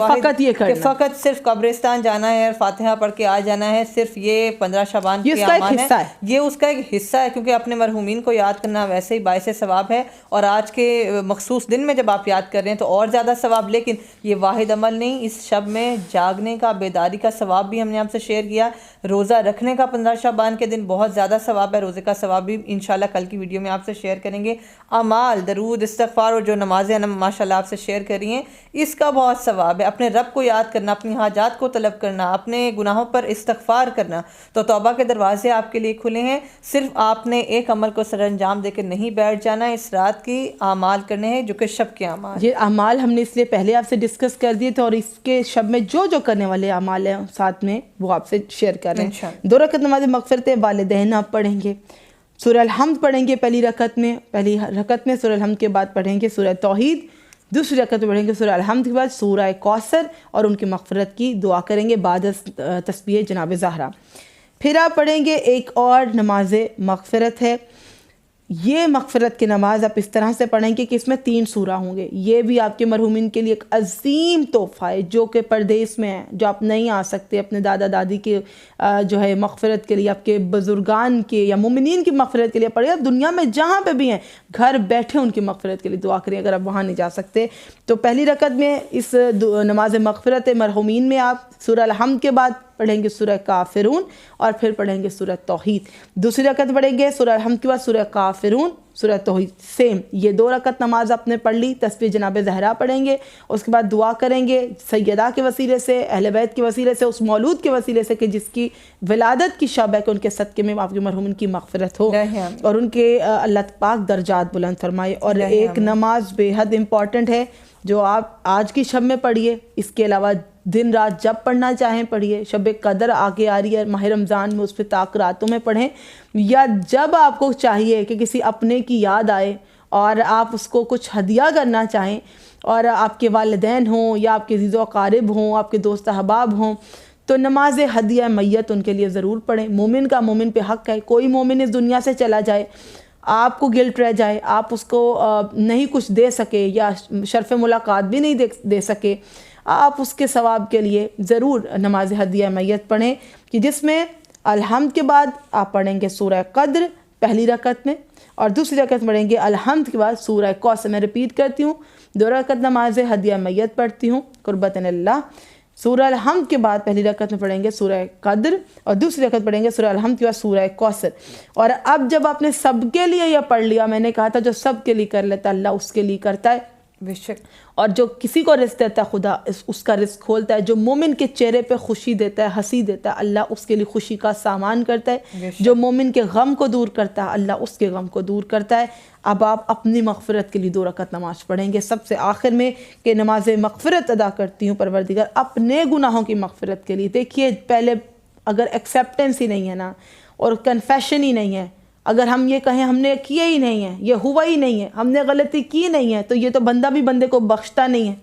فقط صرف قبرستان جانا ہے اور فاتحہ پڑھ کے آ جانا ہے, صرف یہ 15 شعبان کے اعمال ہیں, یہ اس کا ایک حصہ ہے. کیونکہ اپنے مرحومین کو یاد کرنا ویسے ہی باعث ثواب ہے, اور آج کے مخصوص دن میں جب آپ یاد کر رہے ہیں تو اور زیادہ ثواب. لیکن یہ واحد عمل نہیں, اس شب میں جاگنے کا, بیداری کا ثواب بھی ہم نے آپ سے شیئر کیا. روزہ رکھنے کا 15 شعبان کے دن بہت زیادہ ثواب ہے, روزے کا ثواب بھی انشاءاللہ کل کی ویڈیو میں آپ سے شیئر کریں گے. اعمال درود استغفار اور جو نمازیں ماشاءاللہ آپ سے شیئر کری ہیں اس کا بہت ثواب ہے. اپنے رب کو یاد کرنا، اپنی حاجات کو طلب کرنا، اپنے گناہوں پر استغفار کرنا، تو توبہ کے دروازے آپ کے لیے کھلے ہیں. صرف آپ نے ایک عمل کو سر انجام دے کے نہیں بیٹھ جانا، اس رات کی اعمال کرنے ہیں جو کہ شب کے اعمال. یہ اعمال ہم نے اس لیے پہلے آپ سے ڈسکس کر دیے تھے، اور اس کے شب میں جو کرنے والے اعمال ہیں ساتھ میں وہ آپ سے شیئر کر رہے ہیں. 2 رکعت نماز مغفرت والدین آپ پڑھیں گے، سورہ الحمد پڑھیں گے پہلی رکعت میں سورہ الحمد کے بعد پڑھیں گے سورہ توحید، دوسری رکعت میں پڑھیں گے سورہ الحمد کے بعد سورہ کوثر اور ان کی مغفرت کی دعا کریں گے بعد تسبیح جناب زہرا. پھر آپ پڑھیں گے ایک اور نماز مغفرت ہے. یہ مغفرت کی نماز آپ اس طرح سے پڑھیں گے کہ اس میں 3 سورہ ہوں گے. یہ بھی آپ کے مرحومین کے لیے ایک عظیم تحفہ ہے جو کہ پردیس میں ہیں، جو آپ نہیں آ سکتے اپنے دادا دادی کے جو ہے مغفرت کے لیے، آپ کے بزرگان کے یا مومنین کی مغفرت کے لیے پڑھیں. دنیا میں جہاں پہ بھی ہیں گھر بیٹھے ان کی مغفرت کے لیے دعا کریں اگر آپ وہاں نہیں جا سکتے. تو پہلی رکعت میں اس نماز مغفرت مرحومین میں آپ سورہ الحمد کے بعد پڑھیں گے سورہ کافرون اور پھر پڑھیں گے سورہ توحید. دوسری رکعت پڑھیں گے سورہ الحمد کے بعد سورہ کافرون سورہ توحید. سیم یہ 2 رکعت نماز آپ نے پڑھ لی، تسبیح جناب زہرا پڑھیں گے، اس کے بعد دعا کریں گے سیدہ کے وسیلے سے، اہل بیت کے وسیلے سے، اس مولود کے وسیلے سے کہ جس کی ولادت کی شب ہے کہ ان کے صدقے میں آپ کے مرحومین کی مغفرت ہو اور ان کے اللہ پاک درجات بلند فرمائے. اور ایک نماز بے حد امپورٹنٹ ہے جو آپ آج کی شب میں پڑھیے، اس کے علاوہ دن رات جب پڑھنا چاہیں پڑھیے. شب قدر آگے آ رہی ہے ماہ رمضان میں، اس پہ طاق راتوں میں پڑھیں، یا جب آپ کو چاہیے کہ کسی اپنے کی یاد آئے اور آپ اس کو کچھ ہدیہ کرنا چاہیں، اور آپ کے والدین ہوں یا آپ کے عزیز و اقارب ہوں، آپ کے دوست احباب ہوں، تو نماز ہدیہ میت ان کے لیے ضرور پڑھیں. مومن کا مومن پہ حق ہے. کوئی مومن اس دنیا سے چلا جائے، آپ کو گلٹ رہ جائے، آپ اس کو نہیں کچھ دے سکے یا شرف ملاقات بھی نہیں دے سکے، آپ اس کے ثواب کے لیے ضرور نماز ہدیہ میت پڑھیں کہ جس میں الحمد کے بعد آپ پڑھیں گے سورہ قدر پہلی رکعت میں، اور دوسری رکعت پڑھیں گے الحمد کے بعد سورہ کوثر. میں ریپیٹ کرتی ہوں، 2 رکعت نماز ہدیہ میت پڑھتی ہوں قربتاً اللہ. سورہ الحمد کے بعد پہلی رکعت میں پڑھیں گے سورہ قدر اور دوسری رکعت پڑھیں گے سورہ الحمد کے بعد سورہ کوثر. اور اب جب آپ نے سب کے لیے یہ پڑھ لیا، میں نے کہا تھا جو سب کے لیے کر لیتا اللہ اس کے لیے کرتا ہے بے شک، اور جو کسی کو رزق دیتا ہے خدا اس کا رزق کھولتا ہے. جو مومن کے چہرے پہ خوشی دیتا ہے، ہنسی دیتا ہے، اللہ اس کے لیے خوشی کا سامان کرتا ہے. جو مومن کے غم کو دور کرتا ہے اللہ اس کے غم کو دور کرتا ہے. اب آپ اپنی مغفرت کے لیے 2 رکعت نماز پڑھیں گے سب سے آخر میں کہ نماز مغفرت ادا کرتی ہوں پروردگار اپنے گناہوں کی مغفرت کے لیے. دیکھیے پہلے اگر ایکسیپٹنس ہی نہیں ہے نا اور کنفیشن ہی نہیں ہے، اگر ہم یہ کہیں ہم نے کیا ہی نہیں ہے، یہ ہوا ہی نہیں ہے، ہم نے غلطی کی نہیں ہے، تو یہ تو بندہ بھی بندے کو بخشتا نہیں ہے.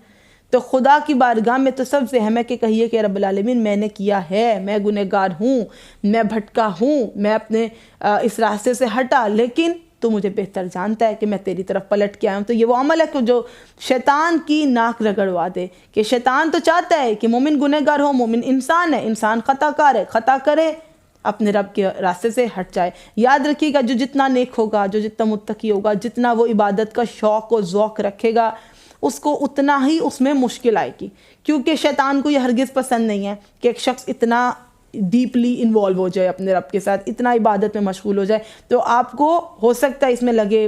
تو خدا کی بارگاہ میں تو سب سے ہمیں کہ کہیے کہ رب العالمین میں نے کیا ہے، میں گنہگار ہوں، میں بھٹکا ہوں، میں اپنے اس راستے سے ہٹا، لیکن تو مجھے بہتر جانتا ہے کہ میں تیری طرف پلٹ کے آیا ہوں. تو یہ وہ عمل ہے کہ جو شیطان کی ناک رگڑوا دے، کہ شیطان تو چاہتا ہے کہ مومن گنہگار ہو، مومن انسان ہے، انسان خطا کار ہے، خطا کرے اپنے رب کے راستے سے ہٹ جائے. یاد رکھیے گا جو جتنا نیک ہوگا، جو جتنا متقی ہوگا، جتنا وہ عبادت کا شوق و ذوق رکھے گا، اس کو اتنا ہی اس میں مشکل آئے گی. کیونکہ شیطان کو یہ ہرگز پسند نہیں ہے کہ ایک شخص اتنا ڈیپلی انوالو ہو جائے اپنے رب کے ساتھ، اتنا عبادت میں مشغول ہو جائے. تو آپ کو ہو سکتا ہے اس میں لگے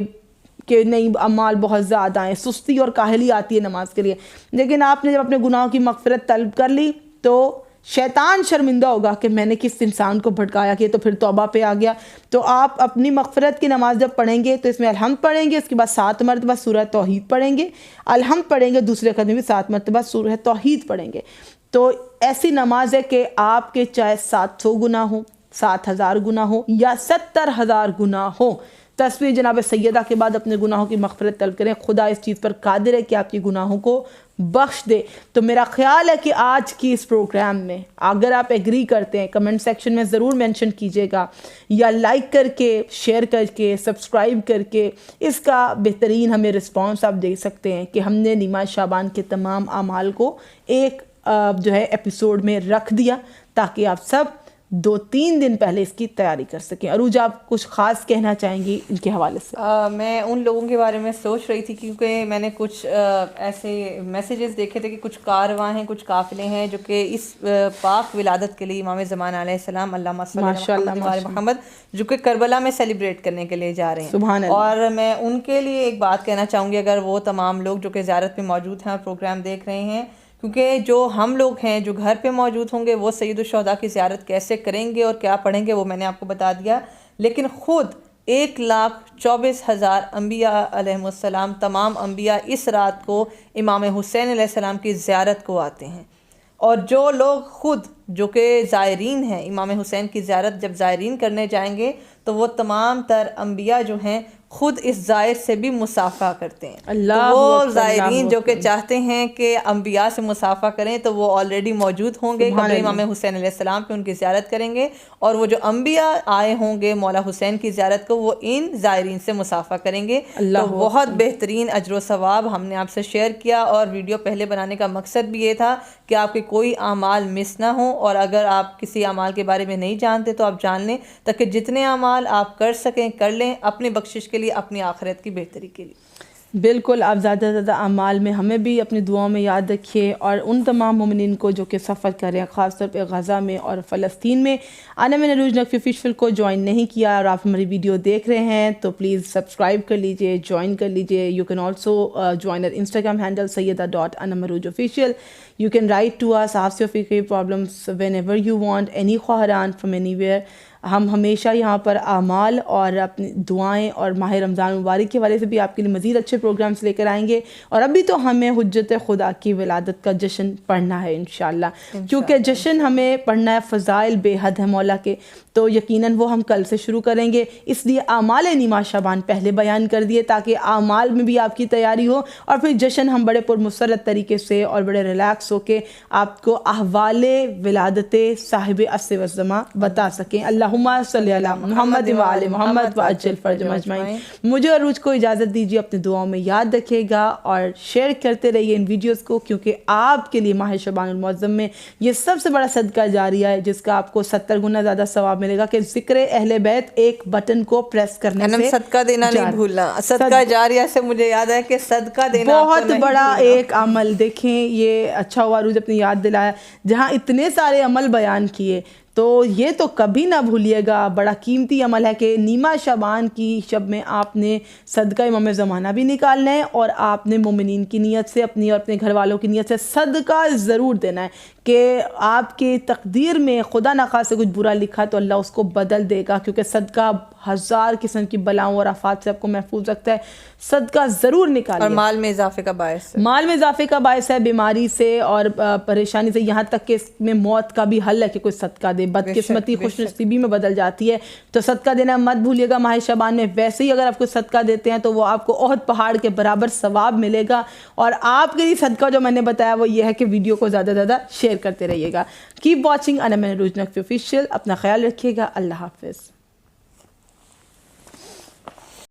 کہ نہیں اعمال بہت زیادہ ہیں، سستی اور کاہلی آتی ہے نماز کے لیے، لیکن آپ نے جب اپنے گناہوں کی مغفرت طلب کر لی تو شیطان شرمندہ ہوگا کہ میں نے کس انسان کو بھٹکایا کہ تو پھر توبہ پہ آ گیا. تو آپ اپنی مغفرت کی نماز جب پڑھیں گے تو اس میں الحمد پڑھیں گے، اس کے بعد 7 مرتبہ سورہ توحید پڑھیں گے، الحمد پڑھیں گے، دوسرے رکعت میں بھی 7 مرتبہ سورہ توحید پڑھیں گے. تو ایسی نماز ہے کہ آپ کے چاہے 700 گناہ ہوں، 7000 گناہ ہوں یا 70000 گناہ ہوں، تسبیح جناب سیدہ کے بعد اپنے گناہوں کی مغفرت طلب کریں. خدا اس چیز پر قادر ہے کہ آپ کی گناہوں کو بخش دے. تو میرا خیال ہے کہ آج کی اس پروگرام میں اگر آپ ایگری کرتے ہیں کمنٹ سیکشن میں ضرور مینشن کیجئے گا، یا لائک کر کے، شیئر کر کے، سبسکرائب کر کے اس کا بہترین ہمیں رسپانس آپ دے سکتے ہیں کہ ہم نے نیمہ شعبان کے تمام اعمال کو ایک جو ہے ایپیسوڈ میں رکھ دیا تاکہ آپ سب 2-3 دن پہلے اس کی تیاری کر سکیں. عروج آپ کچھ خاص کہنا چاہیں گی ان کے حوالے سے؟ میں ان لوگوں کے بارے میں سوچ رہی تھی کیونکہ میں نے کچھ ایسے میسیجز دیکھے تھے کہ کچھ کارواں ہیں, کچھ قافلے ہیں جو کہ اس پاک ولادت کے لیے امام زمان علیہ السلام اللہم صلی اللہ علیہ محمد جو کہ کربلا میں سیلیبریٹ کرنے کے لیے جا رہے ہیں. سبحان اللہ. اور میں ان کے لیے ایک بات کہنا چاہوں گی, اگر وہ تمام لوگ جو کہ زیارت پہ موجود ہیں اور پروگرام دیکھ رہے ہیں, کیونکہ جو ہم لوگ ہیں جو گھر پہ موجود ہوں گے وہ سید الشہداء کی زیارت کیسے کریں گے اور کیا پڑھیں گے وہ میں نے آپ کو بتا دیا, لیکن خود 1,24,000 انبیاء علیہم السلام, تمام انبیاء اس رات کو امام حسین علیہ السلام کی زیارت کو آتے ہیں. اور جو لوگ خود جو کہ زائرین ہیں امام حسین کی زیارت جب زائرین کرنے جائیں گے تو وہ تمام تر انبیاء جو ہیں خود اس زائر سے بھی مصافحہ کرتے ہیں. تو وہ زائرین جو کہ چاہتے ہیں کہ انبیاء سے مصافحہ کریں تو وہ آلریڈی موجود ہوں گے قبر امام حسین علیہ السلام پہ, ان کی زیارت کریں گے, اور وہ جو انبیاء آئے ہوں گے مولا حسین کی زیارت کو وہ ان زائرین سے مصافحہ کریں گے. تو بہت بہترین اجر و ثواب ہم نے آپ سے شیئر کیا, اور ویڈیو پہلے بنانے کا مقصد بھی یہ تھا کہ آپ کے کوئی اعمال مس نہ ہوں, اور اگر آپ کسی اعمال کے بارے میں نہیں جانتے تو آپ جان لیں تاکہ جتنے اعمال آپ کر سکیں کر لیں اپنی بخشش کے لیے, اپنی آخرت کی بہتری کے لیے. بالکل, آپ زیادہ سے زیادہ اعمال میں ہمیں بھی اپنی دعاؤں میں یاد رکھیے, اور ان تمام مومنین کو جو کہ سفر کر رہے ہیں خاص طور پہ غزہ میں اور فلسطین میں. میں نے عروج نقوی آفیشیل کو جوائن نہیں کیا اور آپ ہماری ویڈیو دیکھ رہے ہیں تو پلیز سبسکرائب کر لیجئے, جوائن کر لیجئے. You can also join our Instagram handle sayyeda.anamaroojofficial. You can write to us, ask your fikri problems whenever you want, any خواہران from anywhere. ہم ہمیشہ یہاں پر اعمال اور اپنی دعائیں اور ماہ رمضان مبارک کے حوالے سے بھی آپ کے لیے مزید اچھے پروگرامز لے کر آئیں گے. اور ابھی تو ہمیں حجت خدا کی ولادت کا جشن پڑھنا ہے انشاءاللہ, کیونکہ جشن ہمیں پڑھنا ہے, فضائل بے حد ہے مولا کے, تو یقیناً وہ ہم کل سے شروع کریں گے. اس لیے اعمال نیمہ شعبان پہلے بیان کر دیے تاکہ اعمال میں بھی آپ کی تیاری ہو, اور پھر جشن ہم بڑے پرمسرت طریقے سے اور بڑے ریلیکس ہو کے آپ کو احوال ولادت صاحب عصر والزمان بتا سکیں. اللہم صلی علی محمد وآل محمد وعجل فرجهم اجمعین. مجھے اور عروج کو اجازت دیجیے, اپنے دعاؤں میں یاد رکھے گا اور شیئر کرتے رہیے ان ویڈیوز کو, کیونکہ آپ کے لیے ماہ شعبان المعظم میں یہ سب سے بڑا صدقہ جاریہ ہے جس کا آپ کو 70 گنا زیادہ ثواب ملے گا کہ ذکر اہل بیت ایک بٹن کو پریس کرنے سے. صدقہ دینا نہیں بھولنا. صدقہ جاریہ سے مجھے یاد ہے کہ صدقہ دینا بہت بڑا ایک عمل. دیکھیں یہ اچھا ہوا عروج اپنی یاد دلایا, جہاں اتنے سارے عمل بیان کیے تو یہ تو کبھی نہ بھولیے گا, بڑا قیمتی عمل ہے کہ نیمہ شعبان کی شب میں آپ نے صدقہ امام زمانہ بھی نکالنا ہے, اور آپ نے مومنین کی نیت سے اپنی اور اپنے گھر والوں کی نیت سے صدقہ ضرور دینا ہے کہ آپ کے تقدیر میں خدا نخواستہ کچھ برا لکھا تو اللہ اس کو بدل دے گا, کیونکہ صدقہ 1000 قسم کی بلاؤں اور آفات سے آپ کو محفوظ رکھتا ہے. صدقہ ضرور نکالیں. اور مال میں اضافے کا باعث ہے, مال میں اضافے کا باعث ہے, بیماری سے اور پریشانی سے, یہاں تک کہ اس میں موت کا بھی حل ہے کہ کوئی صدقہ دے. بدقسمتی خوش نصیبی میں بدل جاتی ہے, تو صدقہ دینا مت بھولیے گا ماہ شعبان میں. ویسے ہی اگر آپ کو صدقہ دیتے ہیں تو وہ آپ کو احد پہاڑ کے برابر ثواب ملے گا. اور آپ کے لیے صدقہ جو میں نے بتایا وہ یہ ہے کہ ویڈیو کو زیادہ زیادہ شیئر کرتے رہیے گا. کیپ واچنگ عروج نقوی آفیشیل. اپنا خیال رکھیے گا. اللہ حافظ.